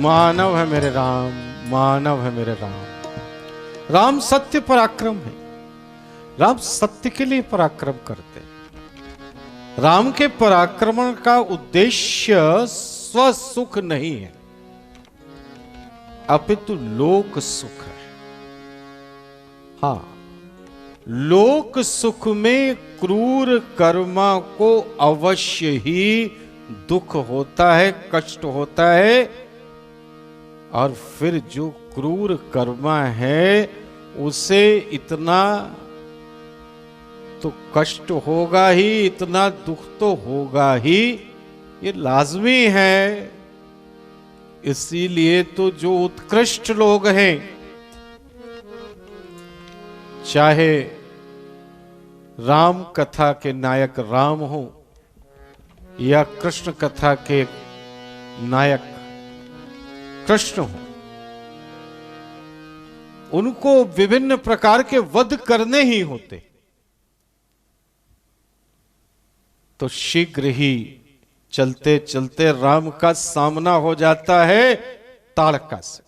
मानव है मेरे राम, मानव है मेरे राम। राम सत्य पराक्रम है। राम सत्य के लिए पराक्रम करते हैं। राम के पराक्रम का उद्देश्य स्वसुख नहीं है, अपितु लोक सुख है। हाँ, लोक सुख में क्रूर कर्मा को अवश्य ही दुख होता है, कष्ट होता है, और फिर जो क्रूर कर्मा है उसे इतना तो कष्ट होगा ही, इतना दुख तो होगा ही, ये लाजमी है। इसीलिए तो जो उत्कृष्ट लोग हैं, चाहे राम कथा के नायक राम हो या कृष्ण कथा के नायक कृष्ण हो, उनको विभिन्न प्रकार के वध करने ही होते, तो शीघ्र ही चलते चलते राम का सामना हो जाता है ताड़का से।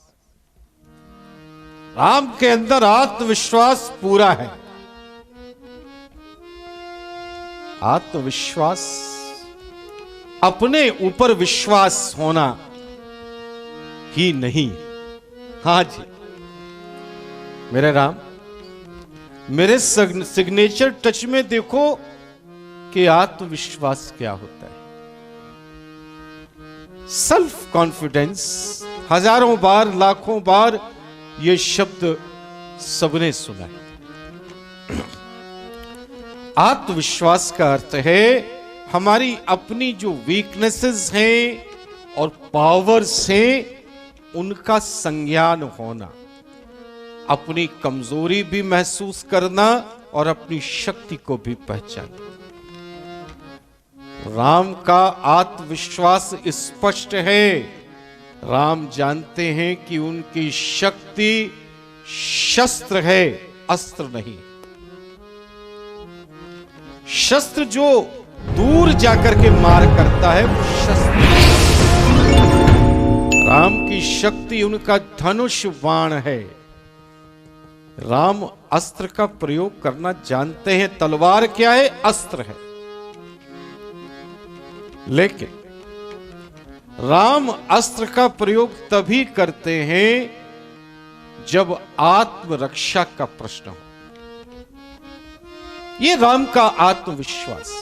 राम के अंदर आत्मविश्वास पूरा है। आत्मविश्वास, अपने ऊपर विश्वास होना ही नहीं। हां जी मेरे राम, मेरे सिग्नेचर टच में देखो कि आत्मविश्वास क्या होता है। सेल्फ कॉन्फिडेंस, हजारों बार लाखों बार ये शब्द सबने सुना है। आत्मविश्वास का अर्थ है हमारी अपनी जो वीकनेसेस हैं और पावर्स हैं उनका संज्ञान होना, अपनी कमजोरी भी महसूस करना और अपनी शक्ति को भी पहचानना। राम का आत्मविश्वास स्पष्ट है। राम जानते हैं कि उनकी शक्ति शस्त्र है, अस्त्र नहीं। शस्त्र जो दूर जाकर के मार करता है वो शस्त्र। राम की शक्ति उनका धनुष बाण है। राम अस्त्र का प्रयोग करना जानते हैं। तलवार क्या है? अस्त्र है। लेकिन राम अस्त्र का प्रयोग तभी करते हैं जब आत्मरक्षा का प्रश्न हो। यह राम का आत्मविश्वास।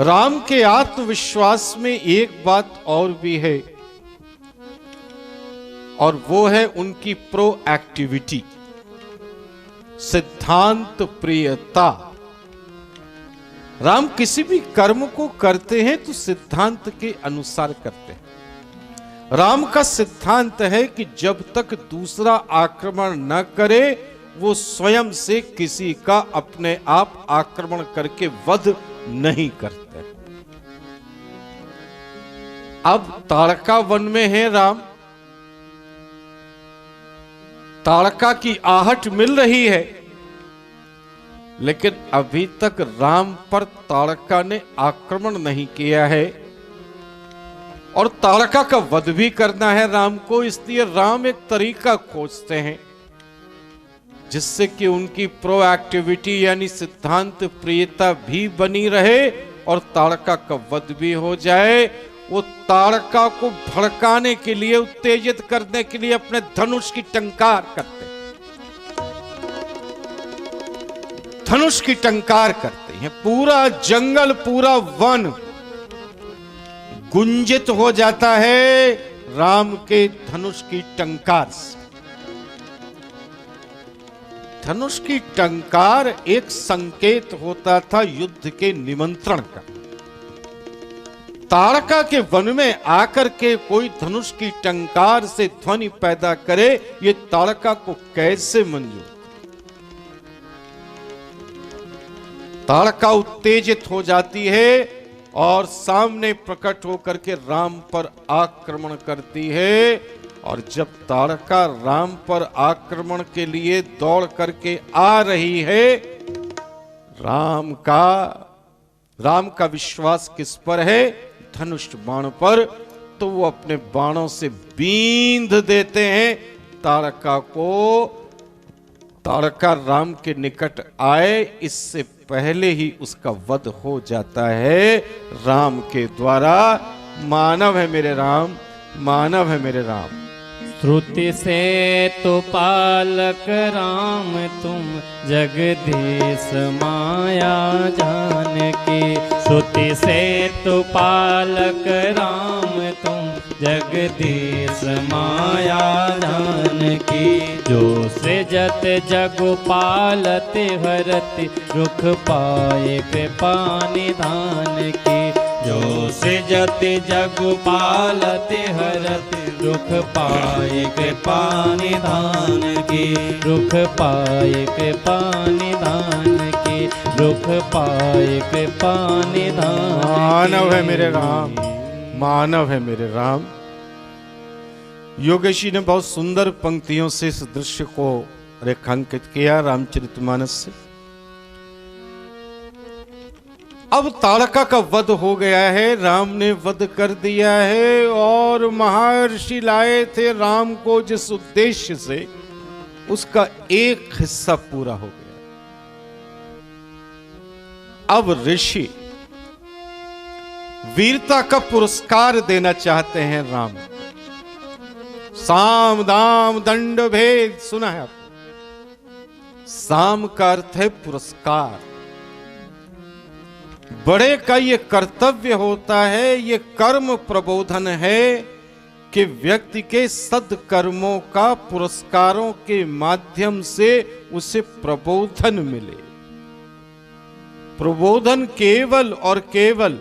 राम के आत्मविश्वास में एक बात और भी है, और वो है उनकी प्रोएक्टिविटी, सिद्धांत प्रियता। राम किसी भी कर्म को करते हैं तो सिद्धांत के अनुसार करते हैं। राम का सिद्धांत है कि जब तक दूसरा आक्रमण न करे वो स्वयं से किसी का अपने आप आक्रमण करके वध नहीं करते। अब ताड़का वन में है राम, ताड़का की आहट मिल रही है, लेकिन अभी तक राम पर ताड़का ने आक्रमण नहीं किया है और ताड़का का वध भी करना है राम को। इसलिए राम एक तरीका खोजते हैं जिससे कि उनकी प्रोएक्टिविटी यानी सिद्धांत प्रियता भी बनी रहे और ताड़का का वध भी हो जाए। वो ताड़का को भड़काने के लिए, उत्तेजित करने के लिए अपने धनुष की टंकार करते हैं। धनुष की टंकार करते हैं। पूरा जंगल, पूरा वन गुंजित हो जाता है राम के धनुष की टंकार से। धनुष की टंकार एक संकेत होता था युद्ध के निमंत्रण का। ताड़का के वन में आकर के कोई धनुष की टंकार से ध्वनि पैदा करे, ये ताड़का को कैसे मंजूर? ताड़का उत्तेजित हो जाती है और सामने प्रकट होकर के राम पर आक्रमण करती है। और जब ताड़का राम पर आक्रमण के लिए दौड़ करके आ रही है, राम का विश्वास किस पर है? धनुष बाण पर। तो वो अपने बाणों से बींध देते हैं ताड़का को। ताड़का राम के निकट आए इससे पहले ही उसका वध हो जाता है राम के द्वारा। मानव है मेरे राम, मानव है मेरे राम। श्रुति से तो पालक राम तुम जगदीश माया जान के। श्रुति से तो पालक राम तुम जगदीश माया जान की। जो सृजत जग पालते हरति रुख पाए कृपा निधान की। जो सृजत जग पालते हरति रुख पाए कृपा निधान की। रुख पाए कृपा निधान की। रुख पाए कृपा निधान। मानव है मेरे राम, मानव है मेरे राम। योगेशी ने बहुत सुंदर पंक्तियों से इस दृश्य को रेखांकित किया रामचरितमानस से। अब ताड़का का वध हो गया है, राम ने वध कर दिया है और महर्षि लाए थे राम को जिस उद्देश्य से, उसका एक हिस्सा पूरा हो गया। अब ऋषि वीरता का पुरस्कार देना चाहते हैं राम। साम दाम दंड भेद सुना है आपने? साम का अर्थ है पुरस्कार। बड़े का ये कर्तव्य होता है, ये कर्म प्रबोधन है कि व्यक्ति के सद्कर्मों का पुरस्कारों के माध्यम से उसे प्रबोधन मिले। प्रबोधन केवल और केवल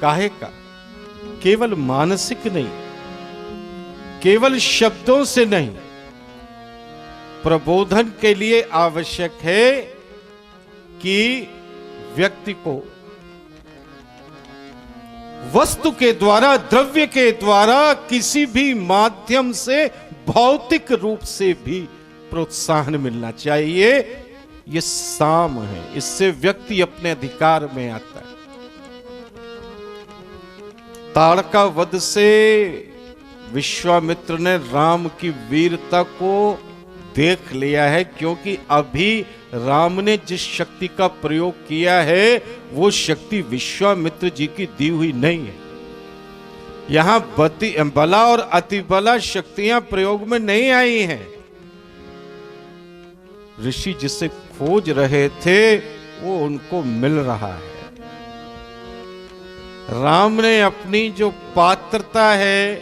काहे का, केवल मानसिक नहीं, केवल शब्दों से नहीं। प्रबोधन के लिए आवश्यक है कि व्यक्ति को वस्तु के द्वारा, द्रव्य के द्वारा, किसी भी माध्यम से, भौतिक रूप से भी प्रोत्साहन मिलना चाहिए। ये साम है, इससे व्यक्ति अपने अधिकार में आता है। ताड़का वध से विश्वामित्र ने राम की वीरता को देख लिया है, क्योंकि अभी राम ने जिस शक्ति का प्रयोग किया है वो शक्ति विश्वामित्र जी की दी हुई नहीं है। यहां बला और अतिबला शक्तियां प्रयोग में नहीं आई हैं। ऋषि जिसे खोज रहे थे वो उनको मिल रहा है। राम ने अपनी जो पात्रता है,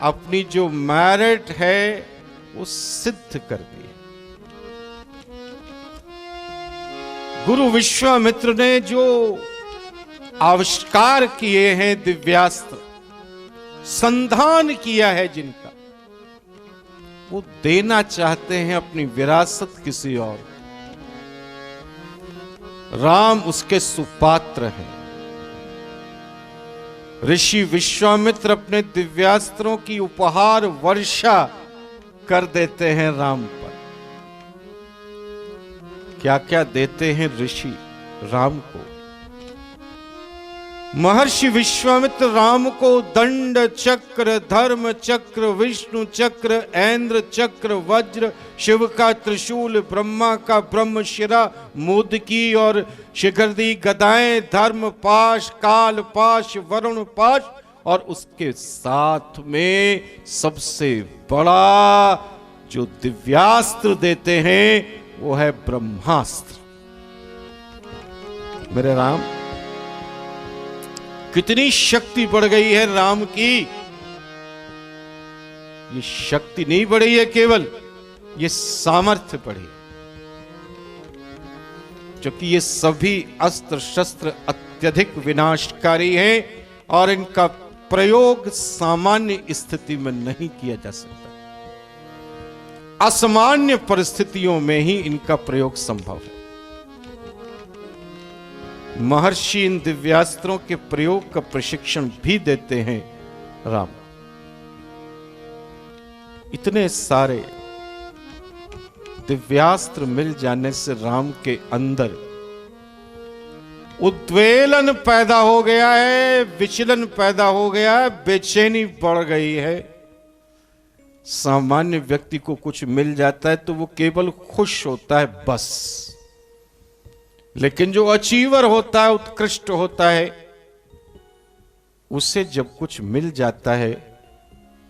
अपनी जो मेरिट है, वो सिद्ध कर दी। गुरु विश्वामित्र ने जो आविष्कार किए हैं, दिव्यास्त्र संधान किया है जिनका, वो देना चाहते हैं अपनी विरासत किसी और। राम उसके सुपात्र हैं। ऋषि विश्वामित्र अपने दिव्यास्त्रों की उपहार वर्षा कर देते हैं राम पर। क्या क्या देते हैं ऋषि राम को? महर्षि विश्वामित्र राम को दंड चक्र, धर्म चक्र, विष्णु चक्र, ऐन्द्र चक्र, वज्र, शिव का त्रिशूल, ब्रह्मा का ब्रह्मशिरा, मोदकी और शिखरदी गदाएं, धर्म पाश, काल पाश, वरुण पाश, और उसके साथ में सबसे बड़ा जो दिव्यास्त्र देते हैं वो है ब्रह्मास्त्र। मेरे राम, कितनी शक्ति बढ़ गई है राम की। ये शक्ति नहीं बढ़ी है केवल, ये सामर्थ्य बढ़ी, क्योंकि ये सभी अस्त्र शस्त्र अत्यधिक विनाशकारी हैं और इनका प्रयोग सामान्य स्थिति में नहीं किया जा सकता। असामान्य परिस्थितियों में ही इनका प्रयोग संभव है। महर्षि इन दिव्यास्त्रों के प्रयोग का प्रशिक्षण भी देते हैं राम। इतने सारे दिव्यास्त्र मिल जाने से राम के अंदर उद्वेलन पैदा हो गया है, विचलन पैदा हो गया है, बेचैनी बढ़ गई है। सामान्य व्यक्ति को कुछ मिल जाता है तो वो केवल खुश होता है बस, लेकिन जो अचीवर होता है, उत्कृष्ट होता है, उसे जब कुछ मिल जाता है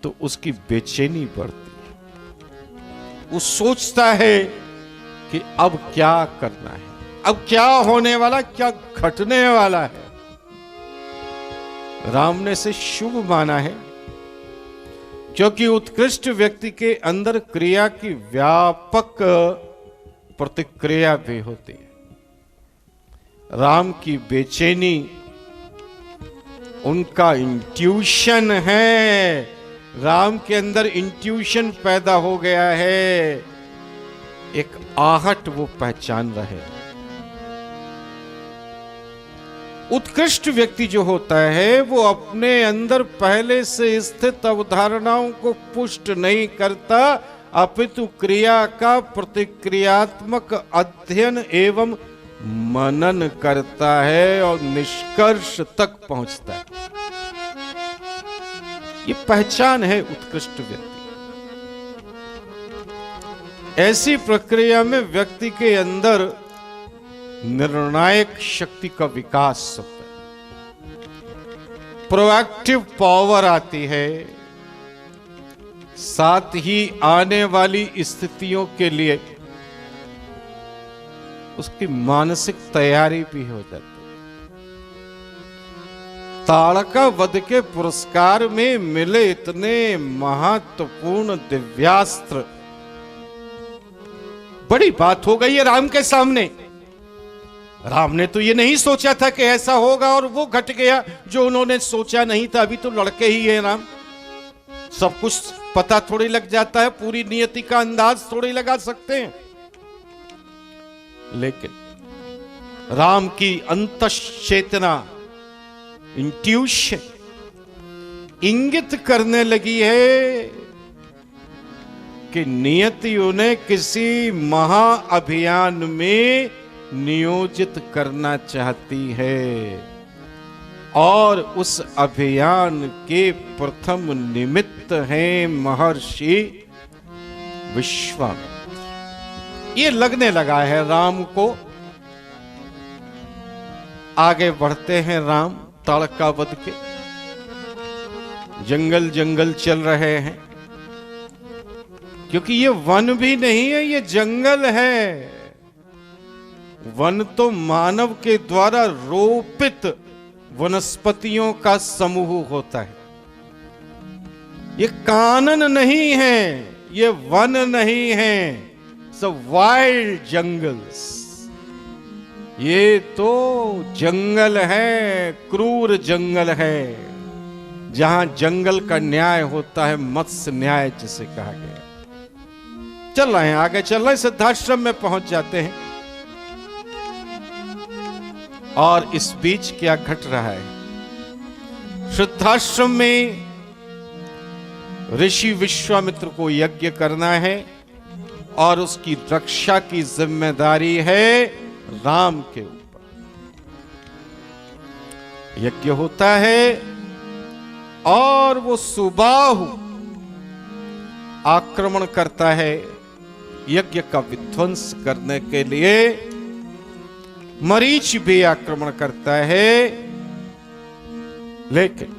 तो उसकी बेचैनी बढ़ती है। वो सोचता है कि अब क्या करना है, अब क्या होने वाला, क्या घटने वाला है। राम ने इसे शुभ माना है, क्योंकि उत्कृष्ट व्यक्ति के अंदर क्रिया की व्यापक प्रतिक्रिया भी होती है। राम की बेचैनी उनका इंट्यूशन है, राम के अंदर इंट्यूशन पैदा हो गया है, एक आहट वो पहचान रहे। उत्कृष्ट व्यक्ति जो होता है वो अपने अंदर पहले से स्थित अवधारणाओं को पुष्ट नहीं करता, अपितु क्रिया का प्रतिक्रियात्मक अध्ययन एवं मनन करता है और निष्कर्ष तक पहुंचता है। ये पहचान है उत्कृष्ट व्यक्ति। ऐसी प्रक्रिया में व्यक्ति के अंदर निर्णायक शक्ति का विकास होता है, प्रोएक्टिव पावर आती है, साथ ही आने वाली स्थितियों के लिए उसकी मानसिक तैयारी भी हो जाती है। ताड़का वध के पुरस्कार में मिले इतने महत्वपूर्ण दिव्यास्त्र बड़ी बात हो गई है राम के सामने। राम ने तो ये नहीं सोचा था कि ऐसा होगा और वो घट गया जो उन्होंने सोचा नहीं था। अभी तो लड़के ही हैं राम, सब कुछ पता थोड़ी लग जाता है, पूरी नियति का अंदाज थोड़ी लगा सकते हैं। लेकिन राम की अंतश्चेतना, इंट्यूशन इंगित करने लगी है कि नियति उन्हें किसी महाअभियान में नियोजित करना चाहती है और उस अभियान के प्रथम निमित्त हैं महर्षि विश्वामित्र। ये लगने लगा है राम को। आगे बढ़ते हैं राम ताड़का वध के, जंगल जंगल चल रहे हैं, क्योंकि ये वन भी नहीं है, ये जंगल है। वन तो मानव के द्वारा रोपित वनस्पतियों का समूह होता है। ये कानन नहीं है, ये वन नहीं है, सब वाइल्ड जंगल्स। ये तो जंगल है, क्रूर जंगल है, जहां जंगल का न्याय होता है, मत्स्य न्याय जिसे कहा गया। चल रहे हैं, आगे चल रहे हैं, सिद्धाश्रम में पहुंच जाते हैं। और इस बीच क्या घट रहा है? सिद्धाश्रम में ऋषि विश्वामित्र को यज्ञ करना है और उसकी रक्षा की जिम्मेदारी है राम के ऊपर। यज्ञ होता है और वो सुबाहु आक्रमण करता है यज्ञ का विध्वंस करने के लिए। मरीच भी आक्रमण करता है, लेकिन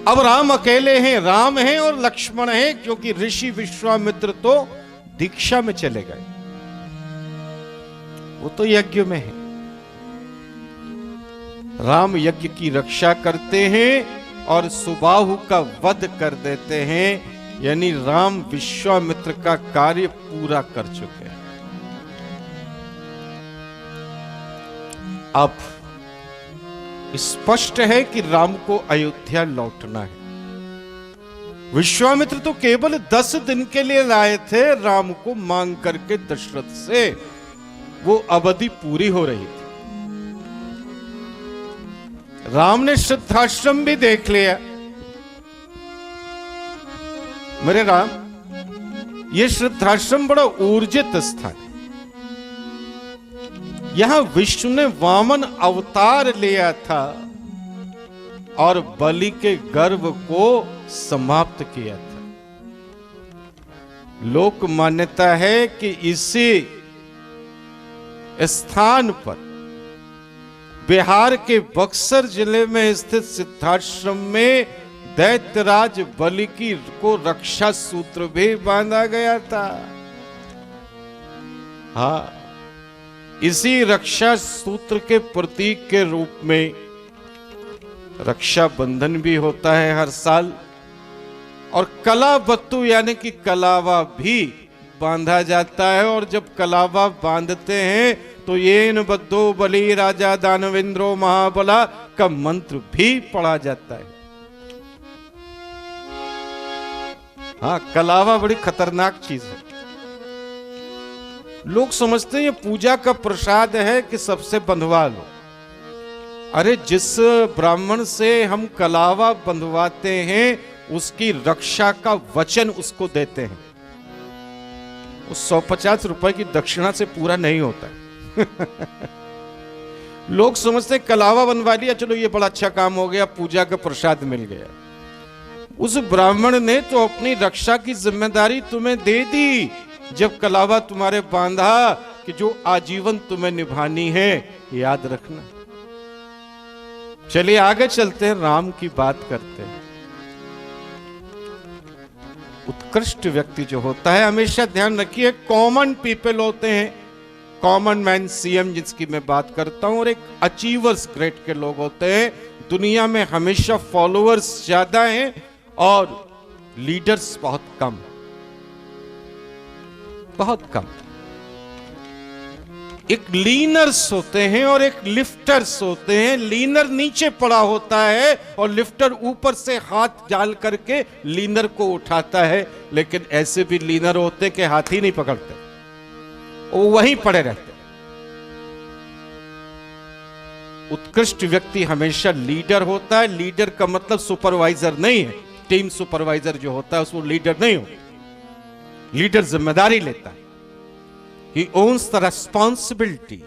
अब राम अकेले हैं, राम हैं और लक्ष्मण हैं, क्योंकि ऋषि विश्वामित्र तो दीक्षा में चले गए, वो तो यज्ञ में है। राम यज्ञ की रक्षा करते हैं और सुबाहु का वध कर देते हैं, यानी राम विश्वामित्र का कार्य पूरा कर चुके हैं। अब स्पष्ट है कि राम को अयोध्या लौटना है। विश्वामित्र तो केवल 10 दिन के लिए लाए थे राम को मांग करके दशरथ से, वो अवधि पूरी हो रही थी। राम ने सिद्धाश्रम भी देख लिया। मेरे राम, ये सिद्धाश्रम बड़ा ऊर्जित स्थान है, यहां विष्णु ने वामन अवतार लिया था और बलि के गर्व को समाप्त किया था। लोक मान्यता है कि इसी स्थान पर बिहार के बक्सर जिले में स्थित सिद्धाश्रम में दैत्यराज बलि की को रक्षा सूत्र भी बांधा गया था। हाँ, इसी रक्षा सूत्र के प्रतीक के रूप में रक्षा बंधन भी होता है हर साल, और कलाबत्तू यानी कि कलावा भी बांधा जाता है। और जब कलावा बांधते हैं तो येन बद्धो बलि राजा दानवेंद्रो महाबला का मंत्र भी पढ़ा जाता है। हाँ, कलावा बड़ी खतरनाक चीज है। लोग समझते हैं ये पूजा का प्रसाद है कि सबसे बंधवा लो। अरे जिस ब्राह्मण से हम कलावा बंधवाते हैं उसकी रक्षा का वचन उसको देते हैं। उस 150 रुपए की दक्षिणा से पूरा नहीं होता है। लोग समझते कलावा बनवा लिया, चलो ये बड़ा अच्छा काम हो गया, पूजा का प्रसाद मिल गया। उस ब्राह्मण ने तो अपनी रक्षा की जिम्मेदारी तुम्हें दे दी जब कलावा तुम्हारे बांधा कि जो आजीवन तुम्हें निभानी है, याद रखना। चलिए आगे चलते हैं, राम की बात करते हैं। उत्कृष्ट व्यक्ति जो होता है, हमेशा ध्यान रखिए, कॉमन पीपल होते हैं, कॉमन मैन सीएम जिसकी मैं बात करता हूं, और एक अचीवर्स ग्रेट के लोग होते हैं। दुनिया में हमेशा फॉलोअर्स ज्यादा हैं और लीडर्स बहुत कम, बहुत कम। एक लीनर्स होते हैं और एक लिफ्टर्स होते हैं। लीनर नीचे पड़ा होता है और लिफ्टर ऊपर से हाथ डाल करके लीनर को उठाता है। लेकिन ऐसे भी लीनर होते कि हाथ ही नहीं पकड़ते, वो वहीं पड़े रहते। उत्कृष्ट व्यक्ति हमेशा लीडर होता है। लीडर का मतलब सुपरवाइजर नहीं है। टीम सुपरवाइजर जो होता है उसको लीडर नहीं होता। लीडर जिम्मेदारी लेता है। He owns the responsibility।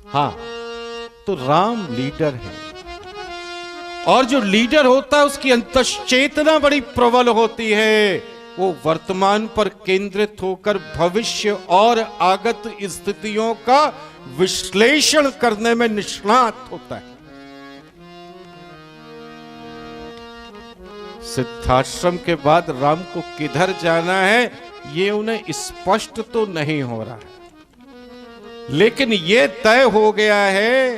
हाँ, तो राम लीडर है, और जो लीडर होता है उसकी अंतश्चेतना बड़ी प्रबल होती है। वो वर्तमान पर केंद्रित होकर भविष्य और आगत स्थितियों का विश्लेषण करने में निष्णात होता है। सिद्धाश्रम के बाद राम को किधर जाना है ये उन्हें स्पष्ट तो नहीं हो रहा है, लेकिन ये तय हो गया है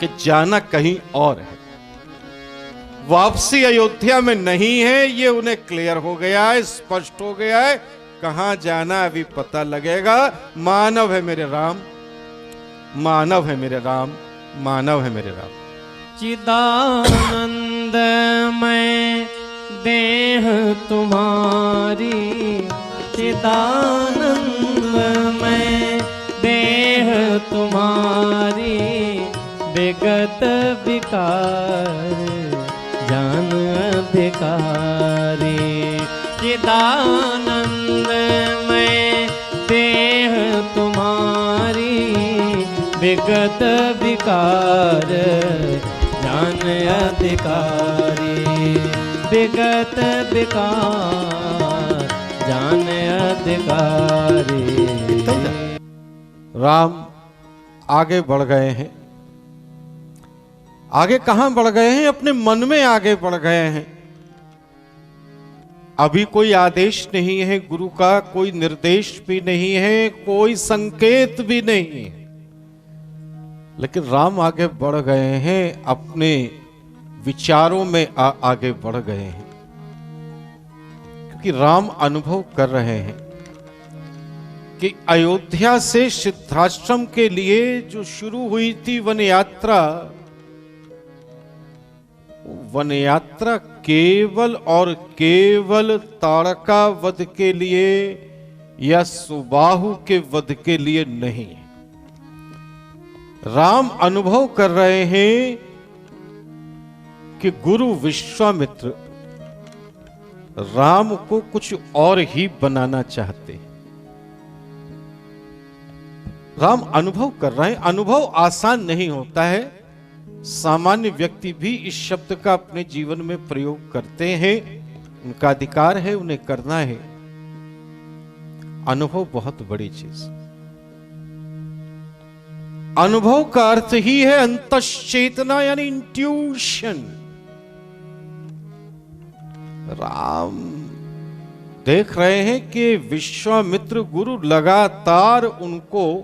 कि जाना कहीं और है। वापसी अयोध्या में नहीं है, ये उन्हें क्लियर हो गया है, स्पष्ट हो गया है। कहां जाना अभी पता लगेगा। मानव है मेरे राम, मानव है मेरे राम, मानव है मेरे राम। चिदानंद में देह तुम्हारी, चिदानंद में देह तुम्हारी, विगत विकार जान अधिकारी। चिदानंद में देह तुम्हारी, विगत विकार जान अधिकारी। विगत विकार जान अधिकारी। राम आगे बढ़ गए हैं। आगे कहां बढ़ गए हैं? अपने मन में आगे बढ़ गए हैं। अभी कोई आदेश नहीं है गुरु का, कोई निर्देश भी नहीं है, कोई संकेत भी नहीं है, लेकिन राम आगे बढ़ गए हैं, अपने विचारों में आगे बढ़ गए हैं। क्योंकि राम अनुभव कर रहे हैं कि अयोध्या से सिद्धाश्रम के लिए जो शुरू हुई थी वन यात्रा, वन यात्रा केवल और केवल ताड़का वध के लिए या सुबाहु के वध के लिए नहीं। राम अनुभव कर रहे हैं कि गुरु विश्वामित्र राम को कुछ और ही बनाना चाहते हैं। राम अनुभव कर रहे हैं। अनुभव आसान नहीं होता है। सामान्य व्यक्ति भी इस शब्द का अपने जीवन में प्रयोग करते हैं, उनका अधिकार है, उन्हें करना है। अनुभव बहुत बड़ी चीज। अनुभव का अर्थ ही है अंतश्चेतना, यानी इंट्यूशन। राम देख रहे हैं कि विश्वामित्र गुरु लगातार उनको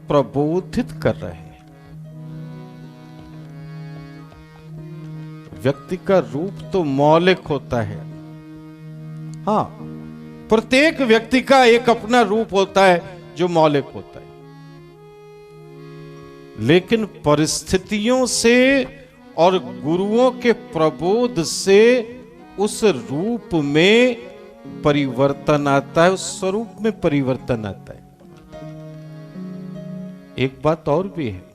प्रबोधित कर रहे हैं। व्यक्ति का रूप तो मौलिक होता है। हां, प्रत्येक व्यक्ति का एक अपना रूप होता है जो मौलिक होता है, लेकिन परिस्थितियों से और गुरुओं के प्रबोध से उस रूप में परिवर्तन आता है, उस स्वरूप में परिवर्तन आता है। एक बात और भी है,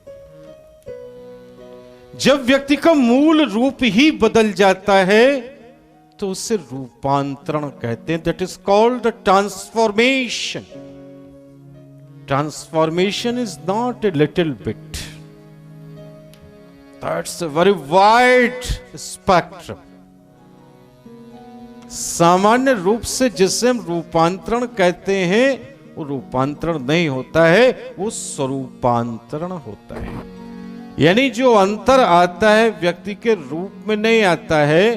जब व्यक्ति का मूल रूप ही बदल जाता है तो उसे रूपांतरण कहते हैं। That is called transformation. Transformation is not a little bit, that's a very wide spectrum. सामान्य रूप से जिसे हम रूपांतरण कहते हैं वो रूपांतरण नहीं होता है, वो स्वरूपांतरण होता है। यानी जो अंतर आता है व्यक्ति के रूप में नहीं आता है,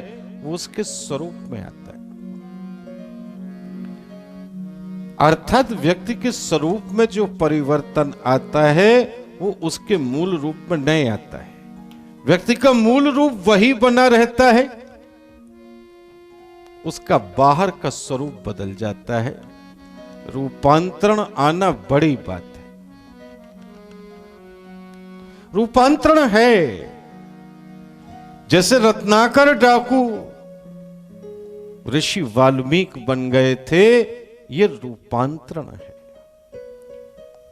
वो उसके स्वरूप में आता है। अर्थात व्यक्ति के स्वरूप में जो परिवर्तन आता है वो उसके मूल रूप में नहीं आता है। व्यक्ति का मूल रूप वही बना रहता है, उसका बाहर का स्वरूप बदल जाता है। रूपांतरण आना बड़ी बात है। रूपांतरण है, जैसे रत्नाकर डाकू ऋषि वाल्मीकि बन गए थे, ये रूपांतरण है।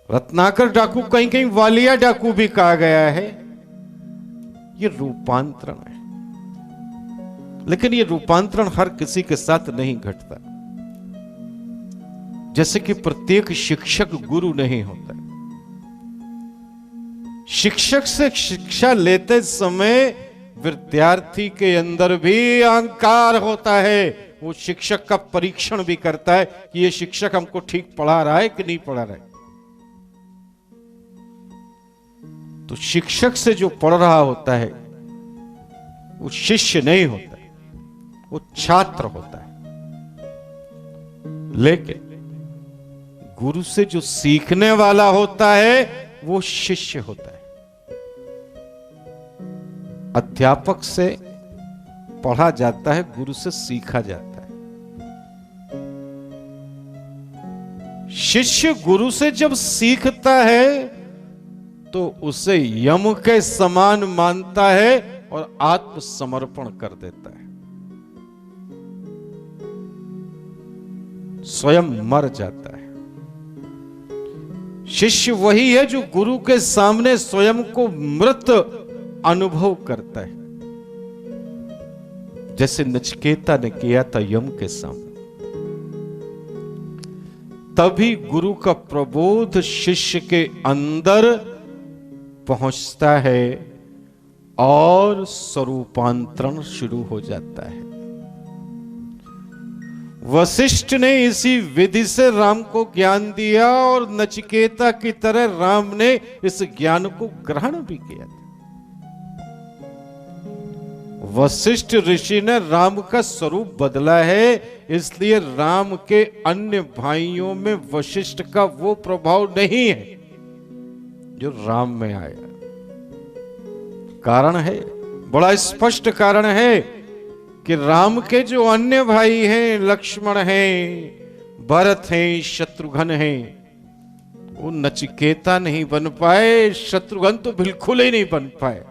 रत्नाकर डाकू कहीं कहीं वालिया डाकू भी कहा गया है, ये रूपांतरण है। लेकिन ये रूपांतरण हर किसी के साथ नहीं घटता। जैसे कि प्रत्येक शिक्षक गुरु नहीं होता। शिक्षक से शिक्षा लेते समय विद्यार्थी के अंदर भी अहंकार होता है। वो शिक्षक का परीक्षण भी करता है कि ये शिक्षक हमको ठीक पढ़ा रहा है कि नहीं पढ़ा रहा है। तो शिक्षक से जो पढ़ रहा होता है वो शिष्य नहीं होता है, वो छात्र होता है। लेकिन गुरु से जो सीखने वाला होता है वो शिष्य होता है। अध्यापक से पढ़ा जाता है, गुरु से सीखा जाता है। शिष्य गुरु से जब सीखता है तो उसे यम के समान मानता है और आत्मसमर्पण कर देता है, स्वयं मर जाता है। शिष्य वही है जो गुरु के सामने स्वयं को मृत अनुभव करता है, जैसे नचिकेता ने किया था यम के सामने। तभी गुरु का प्रबोध शिष्य के अंदर पहुंचता है और स्वरूपांतरण शुरू हो जाता है। वशिष्ठ ने इसी विधि से राम को ज्ञान दिया और नचिकेता की तरह राम ने इस ज्ञान को ग्रहण भी किया था। वशिष्ठ ऋषि ने राम का स्वरूप बदला है, इसलिए राम के अन्य भाइयों में वशिष्ठ का वो प्रभाव नहीं है जो राम में आया। कारण है, बड़ा स्पष्ट कारण है कि राम के जो अन्य भाई हैं, लक्ष्मण हैं, भरत हैं, शत्रुघ्न हैं, वो नचिकेता नहीं बन पाए। शत्रुघ्न तो बिल्कुल ही नहीं बन पाए,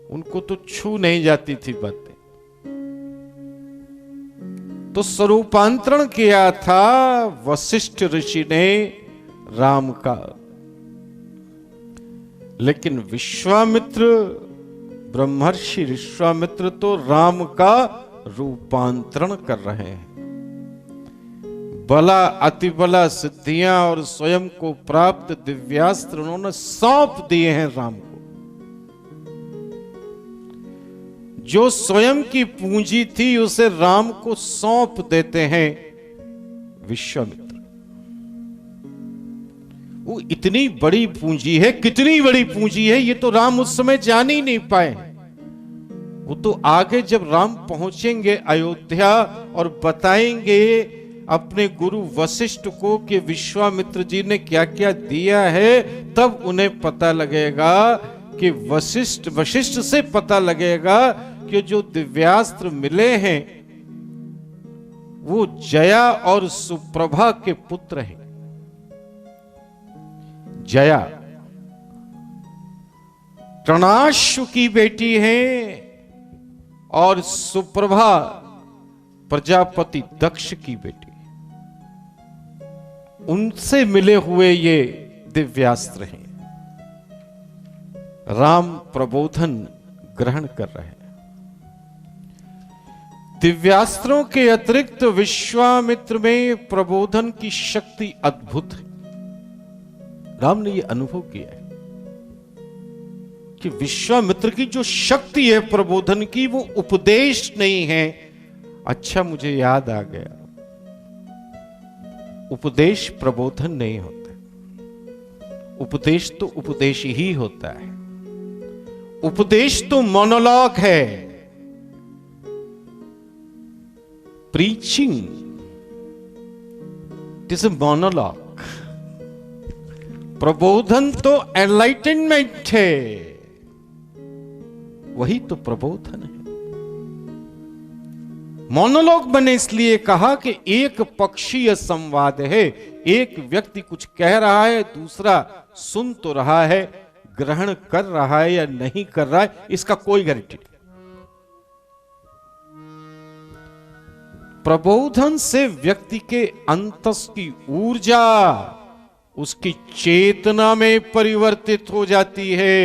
उनको तो छू नहीं जाती थी बातें। तो स्वरूपांतरण किया था वशिष्ठ ऋषि ने राम का। लेकिन विश्वामित्र, ब्रह्मर्षि विश्वामित्र तो राम का रूपांतरण कर रहे हैं। बला अतिबला सिद्धियां और स्वयं को प्राप्त दिव्यास्त्र उन्होंने सौंप दिए हैं राम को। जो स्वयं की पूंजी थी उसे राम को सौंप देते हैं विश्वामित्र। वो इतनी बड़ी पूंजी है, कितनी बड़ी पूंजी है ये तो राम उस समय जान ही नहीं पाए। वो तो आगे जब राम पहुंचेंगे अयोध्या और बताएंगे अपने गुरु वशिष्ठ को कि विश्वामित्र जी ने क्या क्या दिया है, तब उन्हें पता लगेगा कि वशिष्ठ से पता लगेगा कि जो दिव्यास्त्र मिले हैं वो जया और सुप्रभा के पुत्र हैं। जया तृणाशु की बेटी है और सुप्रभा प्रजापति दक्ष की बेटी। उनसे मिले हुए ये दिव्यास्त्र हैं। राम प्रबोधन ग्रहण कर रहे हैं। दिव्यास्त्रों के अतिरिक्त विश्वामित्र में प्रबोधन की शक्ति अद्भुत है। राम ने यह अनुभव किया है कि विश्वामित्र की जो शक्ति है प्रबोधन की, वो उपदेश नहीं है। अच्छा, मुझे याद आ गया, उपदेश प्रबोधन नहीं होता। उपदेश तो उपदेश ही होता है। उपदेश तो मोनोलॉग है। Preaching is a monologue. प्रबोधन तो एनलाइटनमेंट है, वही तो प्रबोधन है। मोनोलॉग मैंने इसलिए कहा कि एक पक्षीय संवाद है। एक व्यक्ति कुछ कह रहा है, दूसरा सुन तो रहा है, ग्रहण कर रहा है या नहीं कर रहा है, इसका कोई गारंटी नहीं। प्रबोधन से व्यक्ति के अंतस की ऊर्जा उसकी चेतना में परिवर्तित हो जाती है।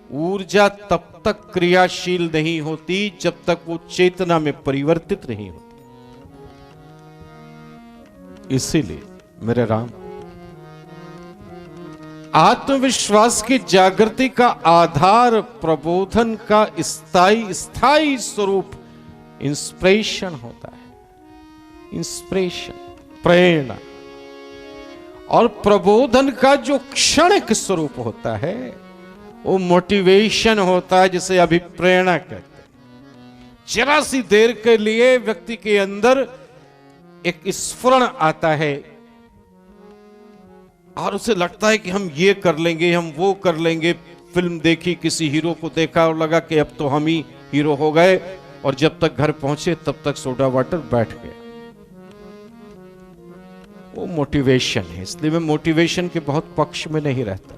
ऊर्जा तब तक क्रियाशील नहीं होती जब तक वो चेतना में परिवर्तित नहीं होती। इसीलिए मेरे राम, आत्मविश्वास की जागृति का आधार प्रबोधन का स्थायी स्वरूप इंस्पिरेशन होता है। इंस्पिरेशन, प्रेरणा। और प्रबोधन का जो क्षणिक स्वरूप होता है वो मोटिवेशन होता है, जिसे अभिप्रेरणा कहते हैं। जरा सी देर के लिए व्यक्ति के अंदर एक स्फुरण आता है और उसे लगता है कि हम ये कर लेंगे, हम वो कर लेंगे। फिल्म देखी, किसी हीरो को देखा और लगा कि अब तो हम ही हीरो हो गए, और जब तक घर पहुंचे तब तक सोडा वाटर बैठ गया। वो मोटिवेशन है। इसलिए मैं मोटिवेशन के बहुत पक्ष में नहीं रहता।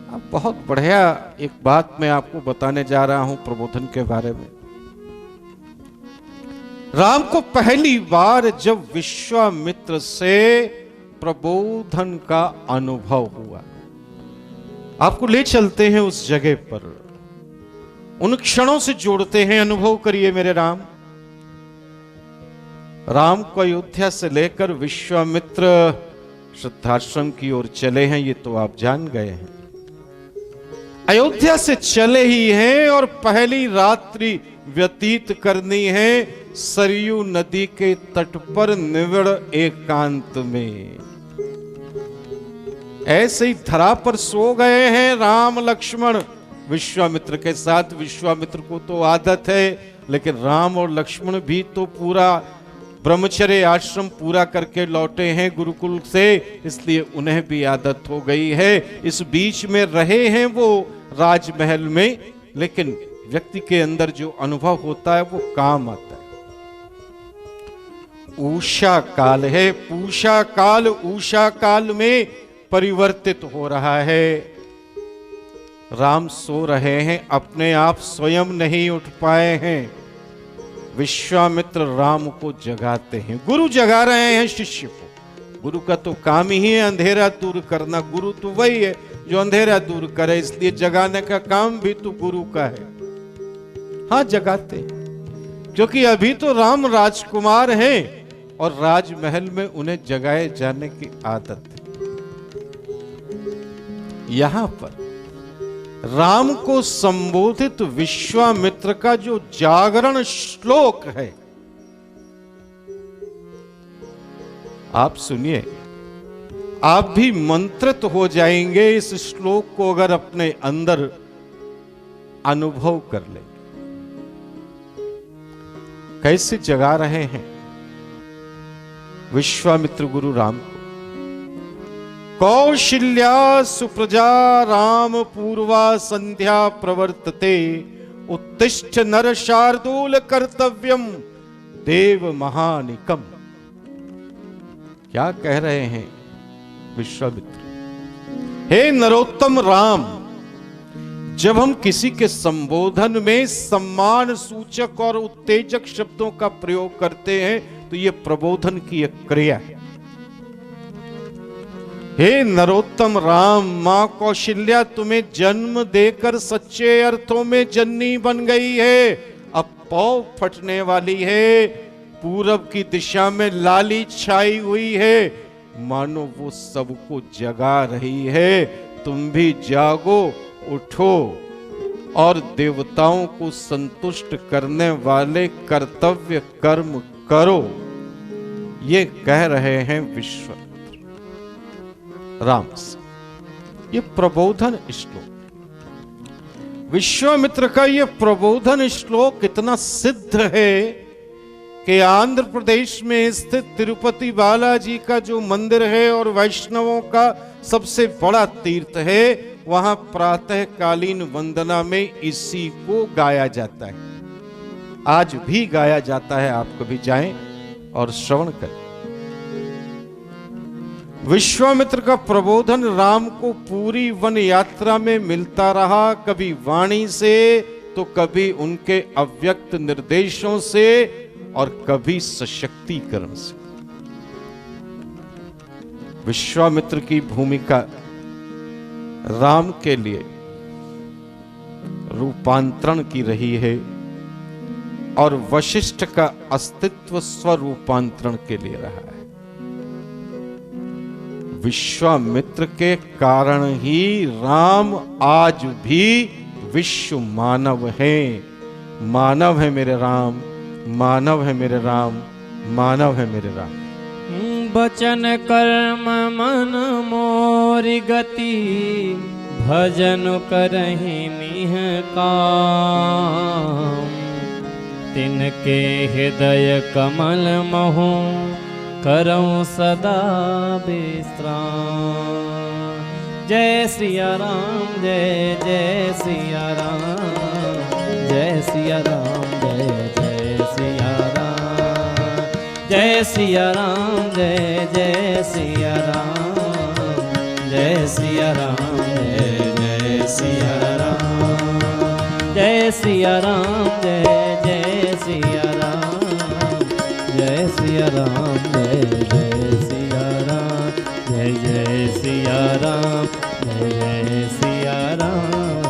अब बहुत बढ़िया एक बात मैं आपको बताने जा रहा हूं प्रबोधन के बारे में। राम को पहली बार जब विश्वामित्र से प्रबोधन का अनुभव हुआ, आपको ले चलते हैं उस जगह पर, उन क्षणों से जोड़ते हैं। अनुभव करिए मेरे राम। राम को अयोध्या से लेकर विश्वामित्र श्रद्धाश्रम की ओर चले हैं, ये तो आप जान गए हैं। अयोध्या से चले ही हैं और पहली रात्रि व्यतीत करनी है सरयू नदी के तट पर निविड़ एकांत में। ऐसे ही धरा पर सो गए हैं राम लक्ष्मण विश्वामित्र के साथ। विश्वामित्र को तो आदत है, लेकिन राम और लक्ष्मण भी तो पूरा ब्रह्मचर्य आश्रम पूरा करके लौटे हैं गुरुकुल से, इसलिए उन्हें भी आदत हो गई है। इस बीच में रहे हैं वो राजमहल में, लेकिन व्यक्ति के अंदर जो अनुभव होता है वो काम आता है। उषा काल है, पूषा काल उषा काल में परिवर्तित हो रहा है। राम सो रहे हैं, अपने आप स्वयं नहीं उठ पाए हैं। विश्वामित्र राम को जगाते हैं। गुरु जगा रहे हैं शिष्य को। गुरु का तो काम ही है अंधेरा दूर करना। गुरु तो वही है जो अंधेरा दूर करे, इसलिए जगाने का काम भी तो गुरु का है। हाँ, जगाते। क्योंकि अभी तो राम राजकुमार हैं और राजमहल में उन्हें जगाए जाने की आदत है। यहां पर राम को संबोधित विश्वामित्र का जो जागरण श्लोक है, आप सुनिए, आप भी मंत्रित हो जाएंगे इस श्लोक को अगर अपने अंदर अनुभव कर ले। कैसे जगा रहे हैं विश्वामित्र गुरु राम को। कौशल्या सुप्रजा राम पूर्वा संध्या प्रवर्तते, उत्तिष्ठ नर शार्दूल कर्तव्यम देव महानिकम। क्या कह रहे हैं विश्वामित्र? हे नरोत्तम राम, जब हम किसी के संबोधन में सम्मान सूचक और उत्तेजक शब्दों का प्रयोग करते हैं तो यह प्रबोधन की एक क्रिया है। हे नरोत्तम राम, मां कौशल्या तुम्हें जन्म देकर सच्चे अर्थों में जननी बन गई है। अब पौ फटने वाली है, पूरब की दिशा में लाली छाई हुई है, मानो वो सबको जगा रही है। तुम भी जागो, उठो और देवताओं को संतुष्ट करने वाले कर्तव्य कर्म करो। ये कह रहे हैं विश्वामित्र राम से। ये प्रबोधन श्लोक, विश्वामित्र का ये प्रबोधन श्लोक इतना सिद्ध है कि आंध्र प्रदेश में स्थित तिरुपति बालाजी का जो मंदिर है और वैष्णवों का सबसे बड़ा तीर्थ है, वहां प्रातःकालीन वंदना में इसी को गाया जाता है। आज भी गाया जाता है, आप कभी जाएं और श्रवण करें। विश्वामित्र का प्रबोधन राम को पूरी वन यात्रा में मिलता रहा, कभी वाणी से तो कभी उनके अव्यक्त निर्देशों से और कभी सशक्तिकरण से। विश्वामित्र की भूमिका राम के लिए रूपांतरण की रही है और वशिष्ठ का अस्तित्व स्वरूपांतरण के लिए रहा है। विश्वामित्र के कारण ही राम आज भी विश्व मानव है। मानव है मेरे राम, मानव है मेरे राम, मानव है मेरे राम। बचन कर्म मन मोरि गति, भजन करहि निह काम। तिनके हृदय कमल महु, करऊं सदा विश्राम। जय सिया राम, जय जय सिया राम, जय सिया राम, जय जय सिया राम। जय सिया राम, जय जय सिया राम, जय सिया राम, जय जय सिया राम। जय सिया राम, जय जय सिया राम, जय सिया राम, जय जय सिया राम, जय जय सिया राम, जय जय सिया राम।